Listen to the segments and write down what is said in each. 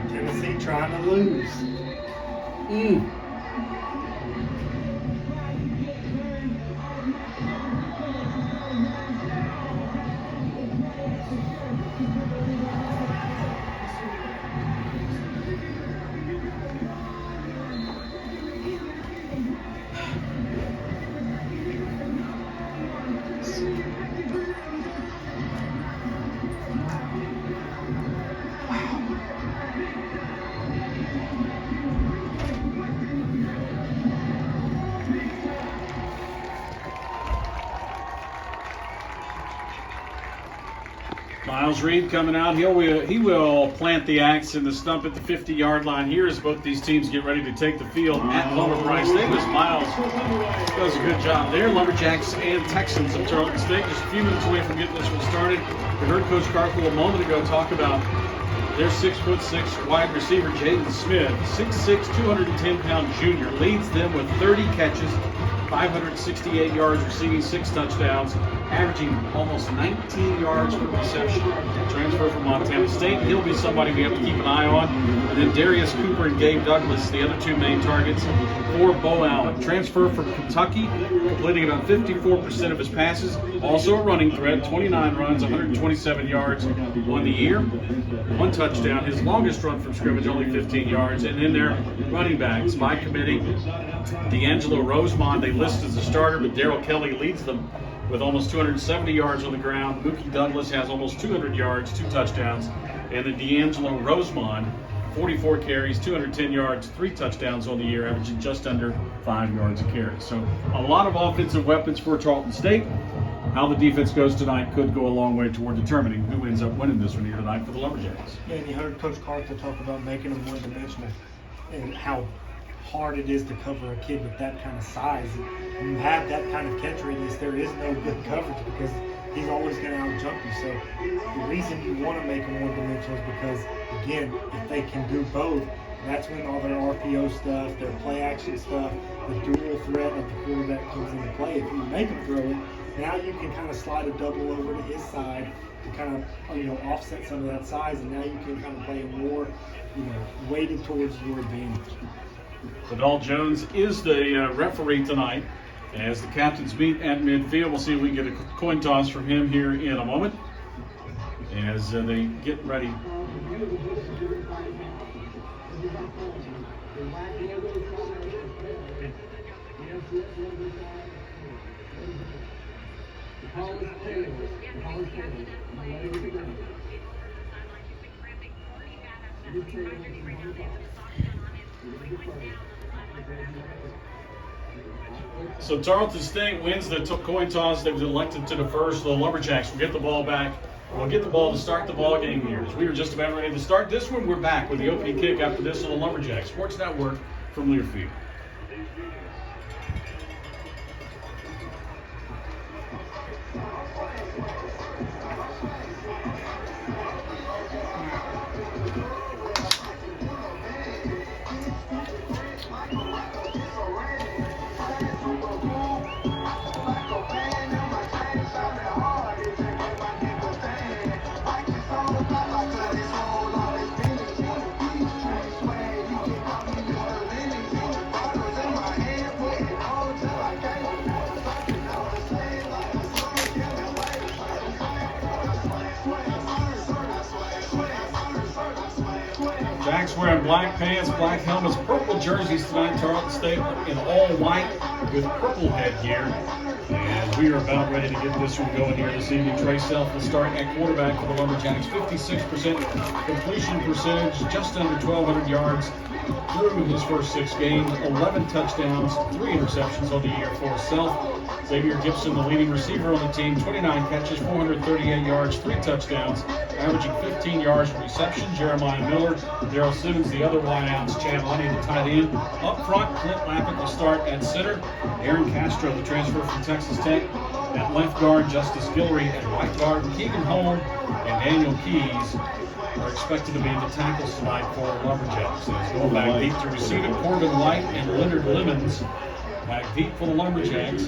Tennessee trying to lose. Miles Reed coming out. He will plant the axe in the stump at the 50-yard line here as both these teams get ready to take the field at Lower Price Davis. Miles does a good job there. Lumberjacks and Texans of Tarleton State just a few minutes away from getting this one started. We heard Coach Carpool a moment ago talk about their 6'6" wide receiver Jaden Smith, 6'6", 210-pound junior, leads them with 30 catches, 568 yards receiving, 6 touchdowns, averaging almost 19 yards per reception. Transfer from Montana State. He'll be somebody we have to keep an eye on. And then Darius Cooper and Gabe Douglas, the other two main targets for Bo Allen. Transfer from Kentucky, completing about 54% of his passes. Also a running threat, 29 runs, 127 yards on the year. 1 touchdown. His longest run from scrimmage, only 15 yards. And then their running backs by committee, D'Angelo Rosemond, they list as a starter, but Darrell Kelly leads them with almost 270 yards on the ground. Mookie Douglas has almost 200 yards, 2 touchdowns. And then D'Angelo Rosemond, 44 carries, 210 yards, 3 touchdowns on the year, averaging just under 5 yards a carry. So a lot of offensive weapons for Tarleton State. How the defense goes tonight could go a long way toward determining who ends up winning this one here tonight for the Lumberjacks. Yeah, and you heard Coach Carter talk about making them one-dimensional and how hard it is to cover a kid with that kind of size. When you have that kind of catch radius, there is no good coverage because he's always going to out-jump you. So the reason you want to make them one-dimensional is because, again, if they can do both, that's when all their RPO stuff, their play-action stuff, the dual threat of the quarterback comes into play. If you make them throw it, now you can kind of slide a double over to his side to kind of, offset some of that size, and now you can kind of play more, weighted towards your advantage. Vidal Jones is the referee tonight as the captains meet at midfield. We'll see if we can get a coin toss from him here in a moment as they get ready. So Tarleton State wins the coin toss. They've elected to defer, so the Lumberjacks will get the ball back. We'll get the ball to start the ball game here. As we were just about ready to start this one, we're back with the opening kick after this on the Lumberjacks Sports Network from Learfield. Jacks wearing black pants, black helmets, purple jerseys tonight. Tarleton State in all white with purple headgear. And we are about ready to get this one going here this evening. Trey Self will start at quarterback for the Lumberjacks. 56% completion percentage, just under 1,200 yards through his first 6 games. 11 touchdowns, 3 interceptions on the year for Self. Xavier Gibson, the leading receiver on the team, 29 catches, 438 yards, 3 touchdowns, averaging 15 yards per reception. Jeremiah Miller, Daryl Simmons, the other wideouts, Chad Lunny, the tight end. Up front, Clint Lappert will start at center. Aaron Castro, the transfer from Texas Tech, at left guard. Justice Guillory at right guard. Keegan Holm and Daniel Keys are expected to be the tackles tonight for Lumberjacks. It's going back deep to receive it. Corbin White and Leonard Lemons back deep for the Lumberjacks.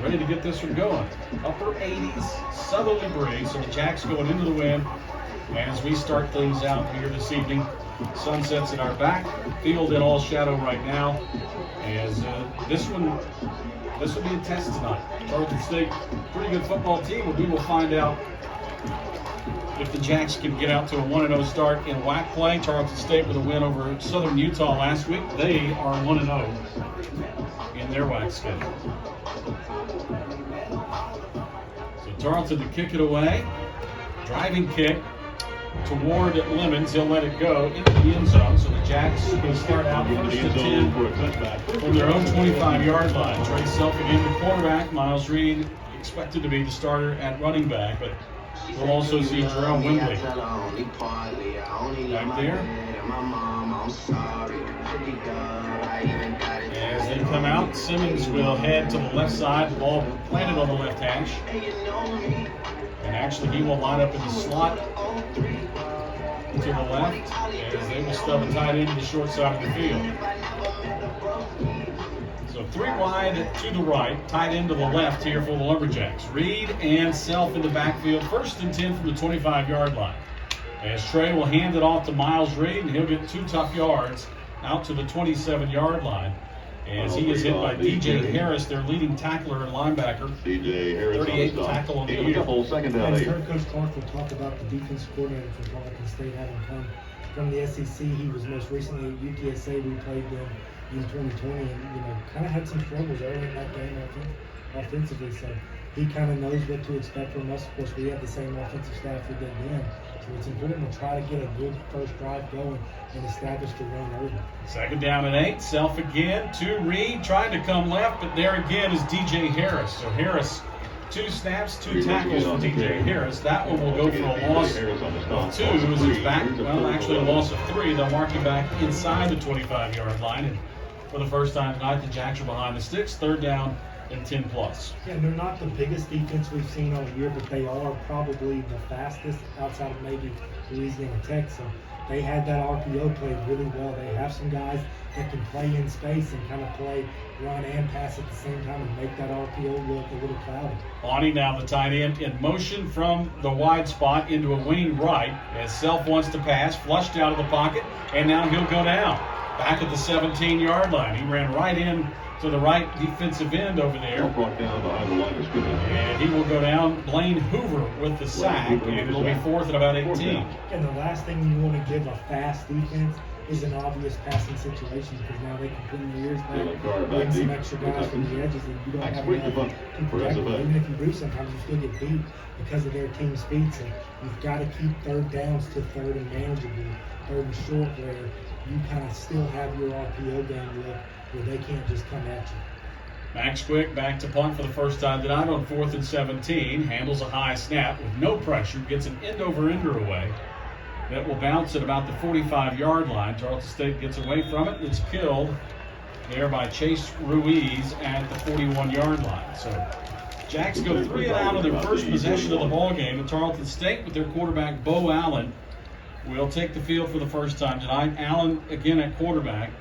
Ready to get this one going. Upper 80s, southerly breeze. So the Jacks going into the wind. As we start things out here this evening, sunsets in our back, field in all shadow right now. As this will be a test tonight. Tarleton State, pretty good football team, and we will find out if the Jacks can get out to a 1-0 start in WAC play. Tarleton State with a win over Southern Utah last week. They are 1-0 in their WAC schedule. So Tarleton to kick it away. Driving kick toward Lemons. He'll let it go into the end zone. So the Jacks will start out first and 10 from their own 25-yard line. Trey Self again, the quarterback. Miles Reed expected to be the starter at running back, but we'll also see Jerome Windley back there. As they come out, Simmons will head to the left side. The ball planted on the left hash. And actually, he will line up in the slot to the left as they will stub a tight end to the short side of the field. So 3 wide to the right, tight end to the left here for the Lumberjacks. Reed and Self in the backfield, first and 10 from the 25-yard line. As Trey will hand it off to Miles Reed, and he'll get 2 tough yards out to the 27-yard line. As he is hit by DJ Harris, their leading tackler and linebacker. DJ Harris 38 tackle on the year. As heard Coach Clark will talk about the defense coordinator for Tarleton State having come from the SEC. He was most recently at UTSA. We played them in 2020 and kind of had some struggles early in that game offensively. So he kind of knows what to expect from us. Of course, we have the same offensive staff we did then. So it's important to try to get a good first drive going and establish the run early. Second down and 8. Self again to Reed, trying to come left, but there again is DJ Harris. So Harris, 2 snaps, 2 tackles for DJ Harris. That one will go for a loss of 2 as it's back. Well, actually a loss of 3. They'll mark him back inside the 25-yard line. And for the first time tonight, the Jacks are behind the sticks. 3rd down and 10 plus. Yeah, they're not the biggest defense we've seen all year, but they are probably the fastest outside of maybe Louisiana Tech. So they had that RPO played really well. They have some guys that can play in space and kind of play run and pass at the same time and make that RPO look a little cloudy. Bonnie now the tight end in motion from the wide spot into a wing right as Self wants to pass, flushed out of the pocket, and now he'll go down. Back at the 17-yard line. He ran right in to the right defensive end over there. And he will go down. Blaine Hoover with the sack, and it'll be 4th and about 18. And the last thing you want to give a fast defense is an obvious passing situation because now they can put in your ears back, bring some extra guys from the edges, and you don't have enough to protect them. Even if you do, sometimes you still get beat because of their team speed. So you've got to keep 3rd downs to 3rd and manageable, 3rd and short, where you kind of still have your RPO game look where they can't just come at you. Max Quick back to punt for the first time tonight on 4th and 17. Handles a high snap with no pressure. Gets an end-over-ender away. That will bounce at about the 45-yard line. Tarleton State gets away from it. It's killed there by Chase Ruiz at the 41-yard line. So Jacks go 3 and out of their first possession of the ball game. And Tarleton State with their quarterback Bo Allen will take the field for the first time tonight. Allen again at quarterback.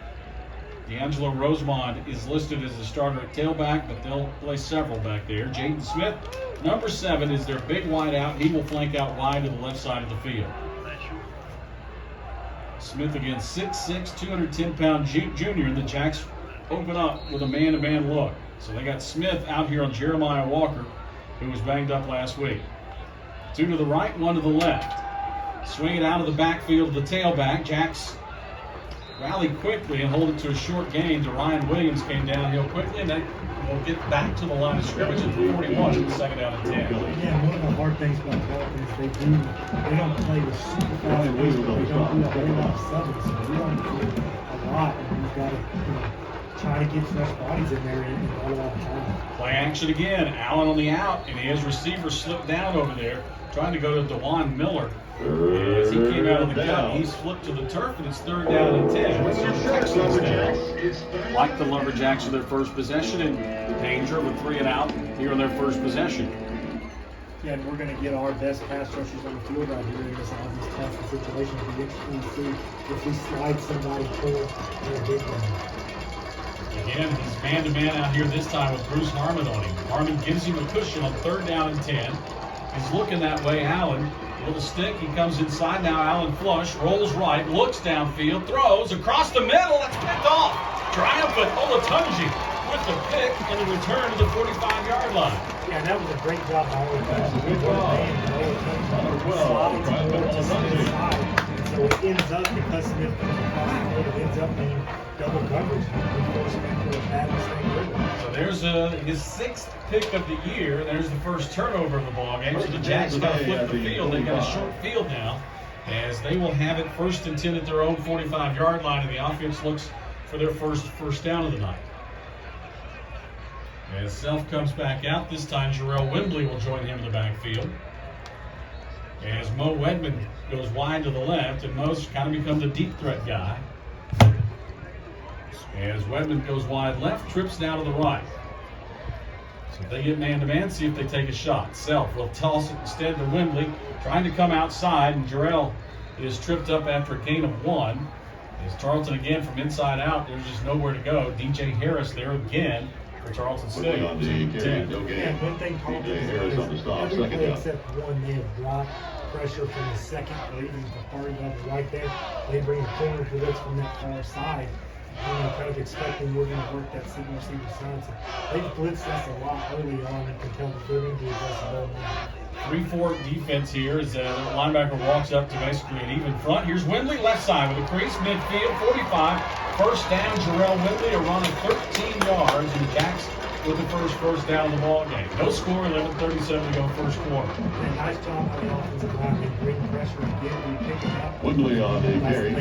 D'Angelo Rosemond is listed as the starter at tailback, but they'll play several back there. Jaden Smith, number 7, is their big wide out. He will flank out wide to the left side of the field. Smith again, 6'6", 210-pound junior, and the Jacks open up with a man-to-man look. So they got Smith out here on Jeremiah Walker, who was banged up last week. 2 to the right, 1 to the left. Swing it out of the backfield to the tailback. Jacks rally quickly and hold it to a short gain. Ryan Williams came downhill quickly, and then will get back to the line of scrimmage at the 41 in the second down and 10. Yeah, one of the hard things about Tarleton is they don't play with super fast pace, but they don't do a whole lot of sevens. So we don't do a lot, and we've got to try to get fresh bodies in there and not a lot of time. Play action again. Allen on the out, and his receiver slipped down over there, trying to go to DeJuan Miller. As he came out of the cut, he's flipped to the turf, and it's third down and 10. Like the Lumberjacks of their first possession, in danger of a 3 and out here on their first possession. Yeah, and we're going to get our best pass rushers on the field right here in this tough situation. It'll be interesting to see if we slide somebody forward in a big one. Again, he's man-to-man out here this time with Bruce Harmon on him. Harmon gives him a cushion on third down and 10. He's looking that way, Allen. Little stick, he comes inside now. Allen flush, rolls right, looks downfield, throws across the middle. That's picked off. Triumphant Olatunji with the pick and the return to the 45-yard line. Yeah, that was a great job by Olatunji. Good job. So it ends up, because Smith comes across the field, it ends up being double coverage. We force him into a bad mistake with it. So there's his 6th pick of the year. There's the first turnover of the ball game. So the Jacks got to flip the field. They've got a short field now, as they will have it first and 10 at their own 45-yard line, and the offense looks for their first down of the night. As Self comes back out, this time Jarrell Wembley will join him in the backfield. As Mo Wedman goes wide to the left, and Mo's kind of becomes a deep threat guy. As Wedman goes wide left, trips now to the right. So if they get man-to-man, see if they take a shot. Self will toss it instead to Wembley, trying to come outside, and Jarrell is tripped up after a gain of 1. As Tarleton again from inside out, there's just nowhere to go. DJ Harris there again for Tarleton State. Yeah, one thing Tarleton is every play except one, they have blocked pressure from the second or even the third level right there. They bring a corner blitz from that far side. Kind of expecting we're going to work that single receiver side. So they've blitzed us a lot early on, and can tell that they're going to be aggressive. 3-4 defense here as the linebacker walks up to basically an even front. Here's Wembley left side with a crease midfield, 45. First down, Jarrell Wembley, a run of 13 yards, and the Jacks with the first down of the ball game. No score, 11:37 to go first quarter. And nice job by the offensive line. They bring pressure again. We pick it up. Wembley on the carry.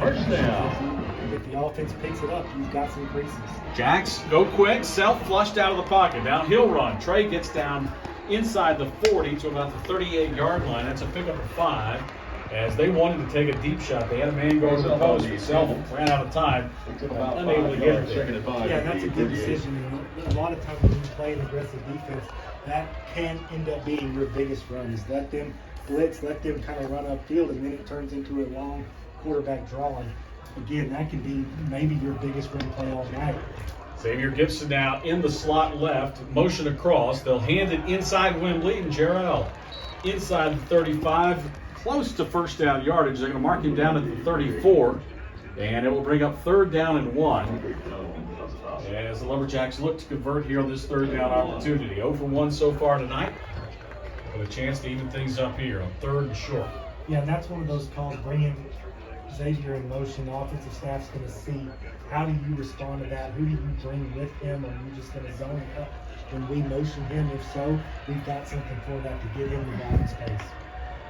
First down. If the offense picks it up, you've got some creases. Jacks go quick, Self flushed out of the pocket. Downhill run. Trey gets down inside the 40 to about the 38-yard line. That's a pickup of 5. As they wanted to take a deep shot, they had a man go to the post, but Self ran out of time, unable to get it there. Yeah, that's a good decision. A lot of times when you play an aggressive defense, that can end up being your biggest run. Is let them blitz, let them kind of run upfield, and then it turns into a long quarterback draw. And again, that can be maybe your biggest run play all night. Xavier Gibson now in the slot left, motion across. They'll hand it inside Wembley, and Jarrell inside the 35, close to first down yardage. They're going to mark him down at the 34, and it will bring up third down and 1. As the Lumberjacks look to convert here on this third down opportunity. 0 for 1 so far tonight, with a chance to even things up here on third and short. Yeah, and that's one of those calls, bringing Xavier in motion. The offensive staff's going to see how do you respond to that. Who do you bring with him? Are you just going to zone it up when we motion him? If so, we've got something for that to get him the ball in space.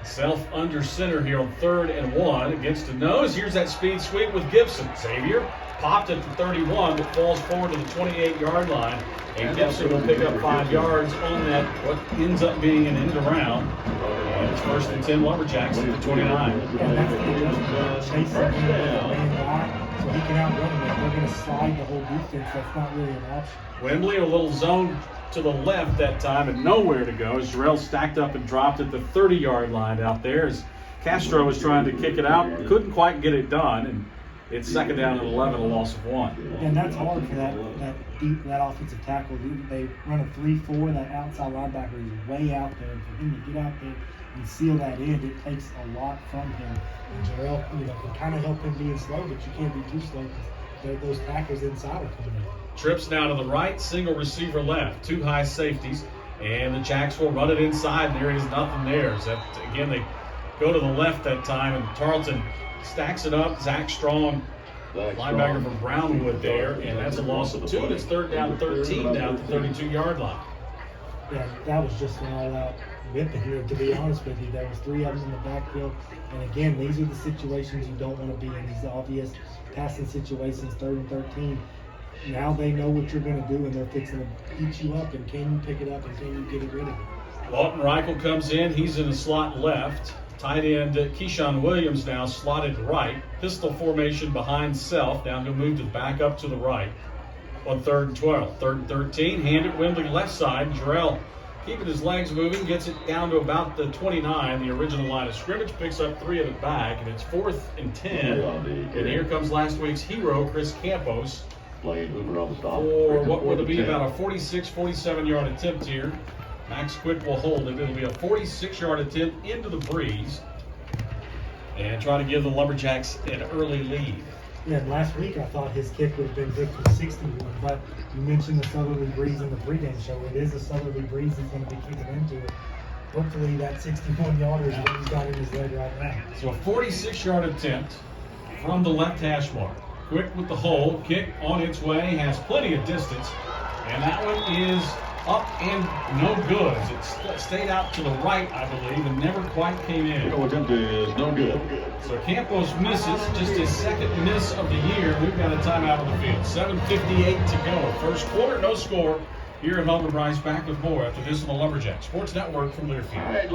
Self under center here on third and 1 against the nose. Here's that speed sweep with Gibson. Xavier popped at the 31, but falls forward to the 28-yard line. And Gibson will pick up 5 yards on that, what ends up being an end around. And it's first and 10 Lumberjacks at the 29. And that's the adjustment. Chase him in with a man guy, so he can outrun him. If they're going to slide the whole defense, that's not really an option. Wembley, a little zone to the left that time and nowhere to go. As Jarrell stacked up and dropped at the 30-yard line out there as Castro was trying to kick it out. Couldn't quite get it done. And it's second down and 11, a loss of 1. And that's hard for that offensive tackle. They run a 3-4. That outside linebacker is way out there. And for him to get out there and seal that end, it takes a lot from him. And Jarrell, can kind of help him being slow, but you can't be too slow because those tackles inside are coming in. Trips now to the right, single receiver left, 2 high safeties, and the Jacks will run it inside. There is nothing there. Again, they go to the left that time, and Tarleton stacks it up. Zach Strong, linebacker from Brownwood there, and that's a loss of 2. It's third down 13 down at the 32-yard line. Yeah, that was just an all-out whipping here, to be honest with you. There was 3 of them in the backfield. And again, these are the situations you don't want to be in, these obvious passing situations, 3rd and 13. Now they know what you're going to do, and they're fixing to eat you up, and can you pick it up, and can you get it rid of it? Lawton Reichel comes in. He's in the slot left. Tight end Keyshawn Williams now slotted right. Pistol formation behind Self. Now he'll move to back up to the right on 3rd and 12. 3rd and 13. Hand it Wembley left side. Jarrell keeping his legs moving. Gets it down to about the 29. The original line of scrimmage. Picks up 3 of it back. And it's 4th and 10. And here comes last week's hero, Chris Campos. For what would be about a 46, 47-yard attempt here. Max Quick will hold it. It'll be a 46-yard attempt into the breeze and try to give the Lumberjacks an early lead. Yeah, and last week I thought his kick would have been good for 61, but you mentioned the southerly breeze in the pregame show. It is a southerly breeze he's going to be kicking into it. Hopefully that 61-yarder is what he's got in his leg right now. So a 46-yard attempt from the left hash mark. Quick with the hold. Kick on its way. Has plenty of distance. And that one is up and no good. It stayed out to the right, I believe, and never quite came in. No attempt is no good. So Campos misses, just his 2nd miss of the year. We've got a timeout on the field. 7:58 to go. First quarter, no score. Here at Homer Bryce, back with more after this on the Lumberjack Sports Network from Learfield.